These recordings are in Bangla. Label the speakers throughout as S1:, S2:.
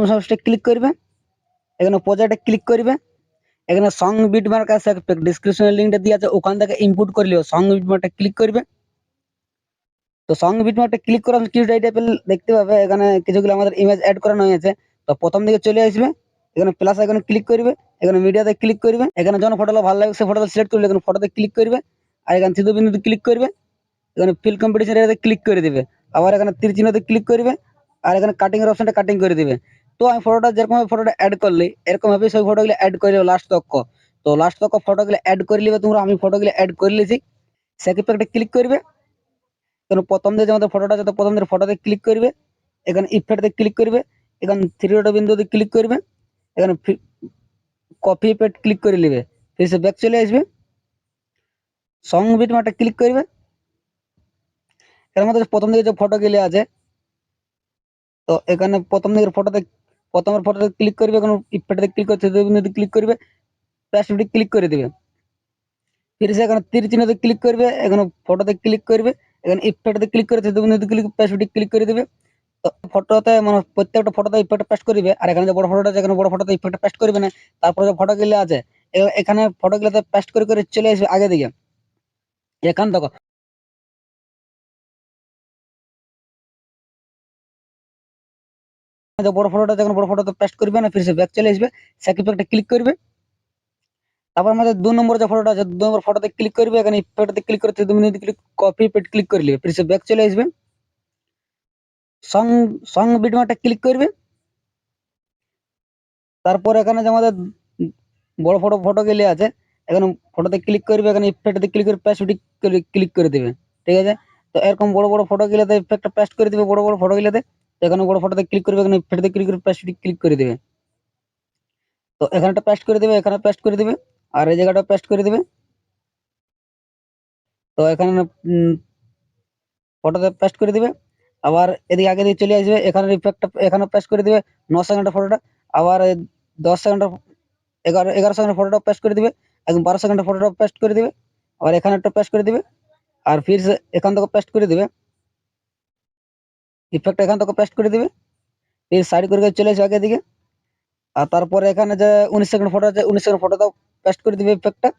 S1: মাউসটা ক্লিক করবে, এখানে প্রজেক্টে ক্লিক করবে, এখানে সং বিটমার্ক আছে, ডিসক্রিপশনের লিঙ্কটা দিয়ে আছে, ওখান থেকে ইনপুট করে লিও। সং বিটমার্কটা ক্লিক করবে। তো সং বিটমার্কটা ক্লিক করার কিছু এই টাইপের দেখতে পাবে, এখানে কিছুগুলো আমাদের ইমেজ অ্যাড করানো হয়েছে। তো প্রথম দিকে চলে আসবে, এখানে প্লাস আইকনে ক্লিক করবে, এখানে মিডিয়াতে ক্লিক করবে, এখানে যখন ফটোটা ভালো লাগে সে ফটোটা সিলেক্ট করলে এখানে ফটোতে ক্লিক করবে, আর এখানে থ্রি বিন্দুতে ক্লিক করবে, এখানে ফিল কম্পিটিশন এটাতে ক্লিক করে দিবে, আবার এখানে তীর চিহ্নতে ক্লিক করবে, আর এখানে কাটিং এর অপশনটা কাটিং করে দিবে। তো আমি ফটোটা যেরকম ফটোটা অ্যাড করলি এরকম ভাবে সেই ফটোগুলো অ্যাড করে লাস্ট তক। তো লাস্ট তক ফটোগুলো অ্যাড করে নিবে তোমরা। আমি ফটোগুলো অ্যাড করে লিছি। সেক্ষেত্রে একটা ক্লিক করবে, এখানে প্রথম যে আমাদের ফটোটা আছে প্রথম দিকে ফটোতে ক্লিক করবে, এখানে ইফেক্টে ক্লিক করবে, এখানে থ্রি ডট বিন্দুতে ক্লিক করবে, এখানে কপি ইফেক্ট ক্লিক করে নেবে, ফির সে ব্যাক চলে আসবে, সং বিটমার্কটা ক্লিক করবে। এর মধ্যে প্রথম দিকে যে ফটো গেলে আছে, তো এখানে প্রথম দিকের ফটোতে প্রথমের ফটোতে ক্লিক করবে, এখানে ইফেক্টে ক্লিক করতে বিন্দুতে ক্লিক করবে, প্যাসিভিটি ক্লিক করে দিবে, ফির সে এখানে তীর চিহ্নতে ক্লিক করবে, এখানে ফটোতে ক্লিক করবে, এখানে ইফেক্টে ক্লিক করে বিন্দুতে ক্লিক প্যাসিভিটি ক্লিক করে দিবে। তো ফটোতে মানে প্রত্যেকটা ফটোতে ইফেক্ট পেস্ট করবে, আর এখানে যে বড় ফটোটা আছে এখানে বড় ফটোতে ইফেক্ট পেস্ট করবে না। তারপরে যে ফটো গুলো আছে এখানে ফটোগুলোতে পেস্ট করে করে চলে আসবে আগে দিকে। এখান দেখো যে বড় ফটোটা যখন বড় ফটোতে পেস্ট করবে না, ফির সে ব্যাক চলে আসবে, সেক ইফেক্টে ক্লিক করবে। তারপর আমাদের 2 নম্বর যে ফটোটা আছে 2 নম্বর ফটোতে ক্লিক করবে, এখানে ইফেক্টে ক্লিক করতে 2 minute click copy paste click করে নেবে, ফির সে ব্যাক চলে আসবে, সং সং বিটমার্কটা ক্লিক করবে। তারপর এখানে যে আমাদের বড় ফটো গেলে আছে, এখানে ফটোতে ক্লিক করবে, এখানে ইফেক্টে ক্লিক করে প্যাসিভিটি ক্লিক করে দিবে, ঠিক আছে। তো এরকম বড় বড় ফটো গেলেতে ইফেক্টটা পেস্ট করে দিবে, বড় বড় ফটো গেলেতে এখানে বড় ফটোতে ক্লিক করবে, এখানে ইফেক্টে ক্লিক করে প্যাসিভিটি ক্লিক করে দিবে। তো এখানেটা পেস্ট করে দিবে, এখানে পেস্ট করে দিবে, আর এই জায়গাটা পেস্ট করে দিবে। তো এখানে ফটোতে পেস্ট করে দিবে, আবার এদিকে আগে দিয়ে চলে আসবে, এখানে ইফেক্টটা এখানে পেস্ট করে দিবে 9 সেকেন্ডের ফটোটা, আবার 10 সেকেন্ডের 11 সেকেন্ডের ফটোটা পেস্ট করে দিবে, একদম 12 সেকেন্ডের ফটোটা পেস্ট করে দিবে, আবার এখানে একটা পেস্ট করে দিবে, আর ফির এখান থেকে পেস্ট করে দিবে, ইফেক্ট এখান থেকে পেস্ট করে দিবে, এই সাইড করে চলে আসবে আগে দিকে। আর তারপরে এখানে যে 19 সেকেন্ড ফটো আছে 19 সেকেন্ড ফটোটাও পেস্ট করে দিবে ইফেক্টটা,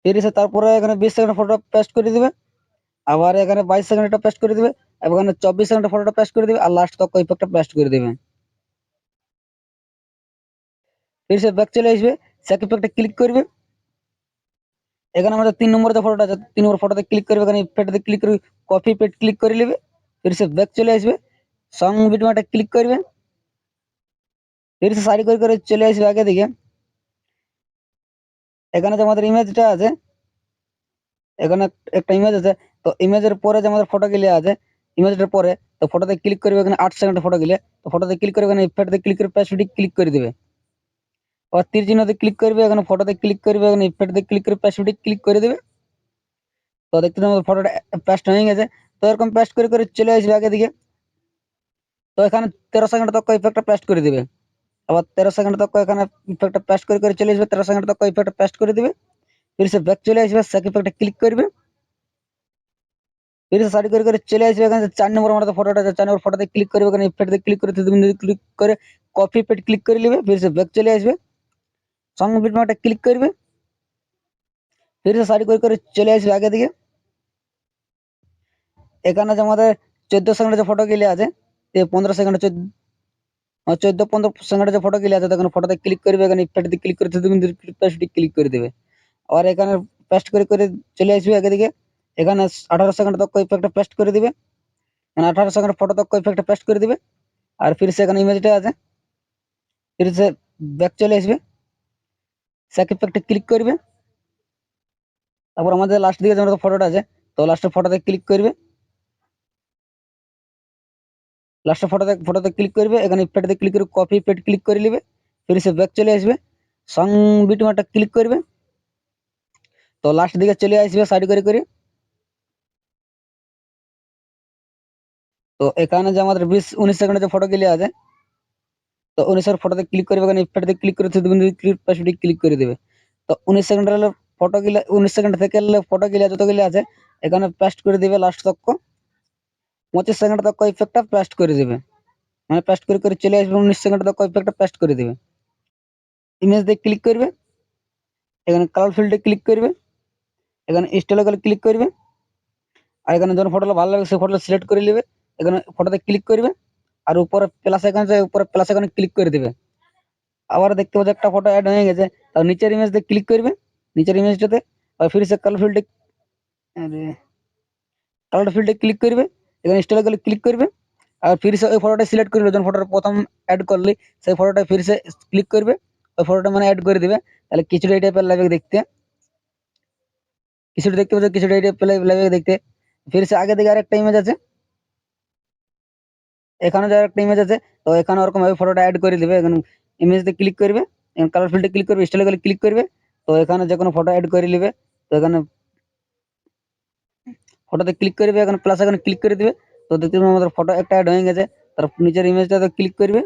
S1: ফির তারপরে এখানে 20 সেকেন্ড ফটো পেস্ট করে দিবে, আবার এখানে 22 সেকেন্ডটা পেস্ট করে দিবে, এবং এখানে 24 সেকেন্ডের ফটোটা পেস্ট করে দিবে, আর লাস্ট তক ইফেক্টটা পেস্ট করে দিবে। ফির সে ব্যাক চলে আসবে, সেক ইফেক্টে ক্লিক করবে, এখানে আমাদের 3 নম্বর যে ফটোটা আছে 3 নম্বর ফটোতে ক্লিক করবে, এখানে ইফেক্টে ক্লিক করে কপি পেস্ট ক্লিক করে নেবে, ফির সে ব্যাক চলে আসবে, সং বিটমার্কটা ক্লিক করবে, ফির সে সারি করে করে চলে আসবে আগে দিকে। এখানে যে আমাদের ইমেজটা আছে, এখানে একটা ইমেজ আছে, তো ইমেজের পরে যে আমাদের ফটো গিলে আছে ইমেজটার পরে, তো ফটোতে ক্লিক করবে, এখানে 8 সেকেন্ডের ফটো গিলে, তো ফটোতে ক্লিক করে এখানে ইফেক্টে ক্লিক করে প্যাসিভিটি ক্লিক করে দিবে, আর তীর চিহ্নতে ক্লিক করবে, এখানে ফটোতে ক্লিক করবে, এখানে ইফেক্টে ক্লিক করে প্যাসিভিটি ক্লিক করে দিবে। তো দেখতে আমাদের ফটোটা পেস্ট হয়ে গেছে। তো এরকম পেস্ট করে করে চলে আসবে আগে দিকে। তো এখানে 13 সেকেন্ড তক ইফেক্টটা পেস্ট করে দিবে, আবার 13 সেকেন্ড তক এখানে ইফেক্টটা পেস্ট করে করে চলে আসবে, 13 সেকেন্ড তক ইফেক্টটা পেস্ট করে দিবে, ফির সে ব্যাক চলে আসবে, সেক ইফেক্টে ক্লিক করবে, ফির সে সারি করে করে চলে আসবে, এখানে 4 নম্বর আমাদের ফটোটা আছে 4 নম্বর ফটোতে ক্লিক করবে, এখানে ইফেক্টে ক্লিক করে ক্লিক করে কপি পেস্ট ক্লিক করে নেবে, ফির সে ব্যাক চলে আসবে, সঙ্গে বিটমার্কটা ক্লিক করবে, ফির সে সারি করে করে চলে আসবে আগে দিকে। এখানে যে আমাদের 14 সেকেন্ডের যে ফটো গিলে আছে 15 সেকেন্ড 14-15 সেকেন্ডের যে ফটো গিলে আছে, তখন ফটোতে ক্লিক করবে, এখানে ইফেক্টে ক্লিক করে ক্লিক করে দেবে, আর এখানে পেস্ট করে করে চলে আসবে আগে দিকে। এখানে 18 সেকেন্ড তক ইফেক্টটা পেস্ট করে দিবে, মানে 18 সেকেন্ড ফটো তক ইফেক্টটা পেস্ট করে দিবে, আর ফির সে এখানে ইমেজটা আছে, ফির সে ব্যাক চলে আসবে, সেক ইফেক্টে ক্লিক করবে, তারপর আমাদের লাস্ট দিকে যে ফটোটা আছে, তো লাস্টের ফটোতে ক্লিক করবে, লাস্টের ফটোতে ক্লিক করবে, এখানে ইফেক্টে ক্লিক করে কপি পেস্ট ক্লিক করে নেবে, ফির সে ব্যাক চলে আসবে, সং বিটমার্কটা ক্লিক করবে, তো লাস্ট দিকে চলে আসবে সাইড করে করে। তো এখানে যে আমাদের 19 সেকেন্ডের যে ফটো গিলে আছে, তো 19 ফটোতে ক্লিক করবে, এখানে ইফেক্টে ক্লিক করে ক্লিক করে দেবে। তো 19 সেকেন্ডের ফটো গিলে 19 সেকেন্ড থেকে ফটো গিলে যতগুলো আছে এখানে পেস্ট করে দিবে লাস্ট তক 25 সেকেন্ড তক ইফেক্টটা পেস্ট করে দিবে। মানে পেস্ট করে চলে আসবে 19 সেকেন্ডে দেখো ইফেক্টটা পেস্ট করে দিবে। ইমেজ দিয়ে ক্লিক করবে, এখানে কালার ফিল্ডে ক্লিক করবে, এখানে স্টাইলে ক্লিক করবে, আর এখানে যখন ফটোটা ভালো লাগে সেই ফটোটা সিলেক্ট করে নেবে, এখানে ফটোতে ক্লিক করবে, আর উপরে প্লাস আইকন আছে উপরে প্লাস আইকনে ক্লিক করে দিবে। আবার দেখতে পাচ্ছ একটা ফটো অ্যাড হয়ে গেছে। তার নিচের ইমেজ দিয়ে ক্লিক করবে, নিচের ইমেজটাতে, আর ফির সে কালার ফিল্ডে কালার ফিল্ডে ক্লিক করবে, এখানে স্টাইলে ক্লিক করবে, আর ফির সে ওই ফটোটা সিলেক্ট করবে, যখন ফটোটা প্রথম অ্যাড করলে সেই ফটোটা ফির সে ক্লিক করবে, ওই ফটোটা মানে অ্যাড করে দিবে। তাহলে কিছুটা এই টাইপের লাগবে দেখতে, কিছুটা দেখতে পাচ্ছ, কিছুটা এই টাইপের লাগবে দেখতে। ফির সে আগে থেকে আরেকটা ইমেজ আছে, এখানে যে একটা ইমেজ আছে, তো এখানে ওরকম ভাবে ফটোটা অ্যাড করে দিবে। এখানে ইমেজতে ক্লিক করবে, কালার ফিল্ডে ক্লিক করবে, স্টাইলে ক্লিক করবে, তো এখানে যে কোনো ফটো অ্যাড করে নেবে। তো এখানে ফটোতে ক্লিক করবে, এখানে প্লাস এখানে ক্লিক করে দিবে, তো দেখতে পাবে আমাদের ফটো একটা অ্যাড হয়ে গেছে। তার নিচের ইমেজটাতে ক্লিক করবে,